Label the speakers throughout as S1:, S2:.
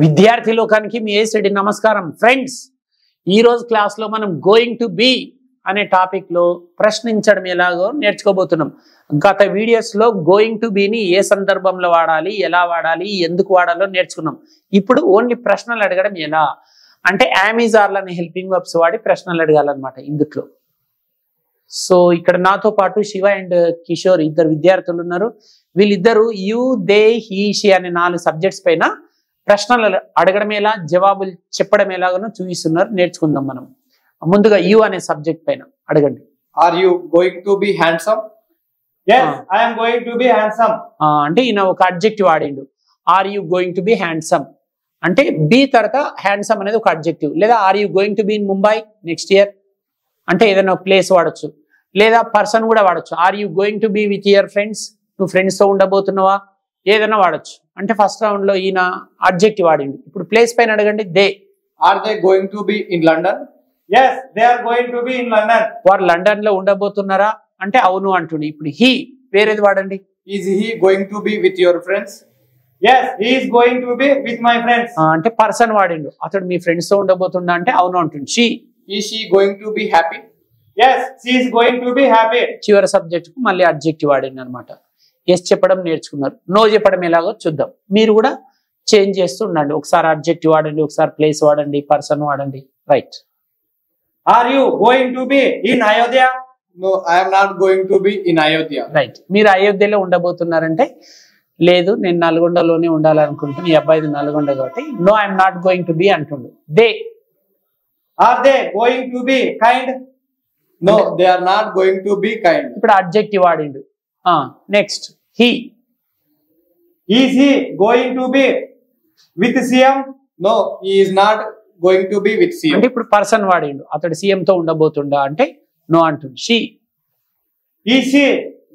S1: విద్యార్థి లోకానికి మీ ఏసడి నమస్కారం ఫ్రెండ్స్. ఈ రోజు క్లాస్ లో మనం గోయింగ్ టు బి అనే టాపిక్ లో ప్రశ్నించడం ఎలాగో నేర్చుకోబోతున్నాం. గత వీడియోస్ లో గోయింగ్ టు బిని ఏ సందర్భంలో వాడాలి, ఎలా వాడాలి, ఎందుకు వాడాలో నేర్చుకున్నాం. ఇప్పుడు ఓన్లీ ప్రశ్నలు అడగడం ఎలా అంటే అమెజాన్ అనే హెల్పింగ్ వర్బ్స్ వాడి ప్రశ్నలు అడగాలన్నమాట ఇందులో. సో ఇక్కడ నాతో పాటు శివ అండ్ కిషోర్ ఇద్దరు విద్యార్థులు ఉన్నారు. వీళ్ళిద్దరు యు, దే, హీ, షీ అనే 4 సబ్జెక్ట్స్ పైన ప్రశ్నలు అడగడం ఎలా, జవాబులు చెప్పడం ఎలాగనో చూపిస్తున్నారు. నేర్చుకుందాం మనం. ముందుగా యు అనే సబ్జెక్ట్ పైన అడగండి.
S2: Are you going to be handsome? yes I am going to be handsome.
S1: అంటే ఈయన ఒక అడ్జెక్టివ్ వాడిండు. Are you going to be handsome అంటే బి తర్వాత హ్యాండ్సమ్ అనేది ఒక అడ్జెక్టివ్. లేదా are you going to be in Mumbai next year అంటే ఏదైనా ప్లేస్ వాడచ్చు. లేదా పర్సన్ కూడా వాడచ్చు. Are you going to be with your friends, నువ్వు ఫ్రెండ్స్ తో ఉండబోతున్నావా, ఏదైనా వాడచ్చు. అంటే ఫస్ట్ రౌండ్ లో ఈయన అడ్జెక్టివ్ వాడిండు. ఇప్పుడు ప్లేస్ పైన అడగండి. They.
S2: Are they going to be in London? yes they are going to be in london.
S1: వారు లండన్ లో ఉండబోతున్నారా అంటే అవును అంటుండి. ఇప్పుడు హీ వేరేది వాడండి.
S2: is he going to be with your friends? yes he is going to be with my friends.
S1: అంటే person వాడిండు. అతడు మీ ఫ్రెండ్స్ తో ఉండబోతుండా అంటే అవును అంటుండు. She.
S2: is she going to be happy? yes she is going to be happy.
S1: చివరి subject కు మళ్ళీ adjective వాడిండు అనమాట. ఎస్ చెప్పడం నేర్చుకున్నారు. నో చెప్పడం ఎలాగో చూద్దాం. మీరు కూడా చేంజ్ చేస్తూ ఉండండి. ఒకసారి అడ్జెక్టివ్ వాడండి, ఒకసారి ప్లేస్ వాడండి, పర్సన్ వాడండి. Right.
S2: Are you going to be in Ayodhya? no I am not going to be in ayodhya.
S1: Right. మీరు అయోధ్యలో ఉండబోతున్నారంటే లేదు నేను నల్గొండలోనే ఉండాలనుకుంటున్నాను, ఈ అబ్బాయిది నల్గొండ కాబట్టి no I'm not going to be అంటుండు. They.
S2: Are they going to be kind? no they are not going to be kind.
S1: ఇప్పుడు అడ్జెక్టివ్ వాడిండు. Next he.
S2: is he going to be with CM? no he is not going to be with CM.
S1: అంటే ఇప్పుడు person వాడిండు. అతడు CM తో ఉండబోతుండా అంటే no అంటుండు. She.
S2: is she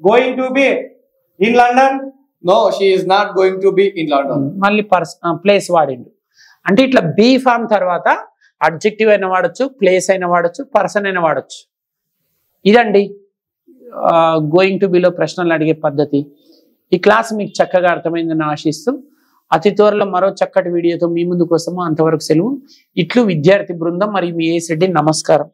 S2: going to be in London? no she is not going to be in London.
S1: మళ్ళీ place వాడిండు. అంటే ఇట్లా be form తర్వాత అడ్జెక్టివ్ అయినా వాడచ్చు, ప్లేస్ అయినా వాడచ్చు, పర్సన్ అయినా వాడచ్చు. ఇదండి గోయింగ్ టు బిలో ప్రశ్నలు అడిగే పద్ధతి. ఈ క్లాస్ మీకు చక్కగా అర్థమైందని ఆశిస్తూ అతి త్వరలో మరో చక్కటి వీడియోతో మీ ముందుకు వస్తాము. అంతవరకు సెలవు. ఇట్లు విద్యార్థి బృందం మరియు మీ ఏసెడ్డి. నమస్కారం.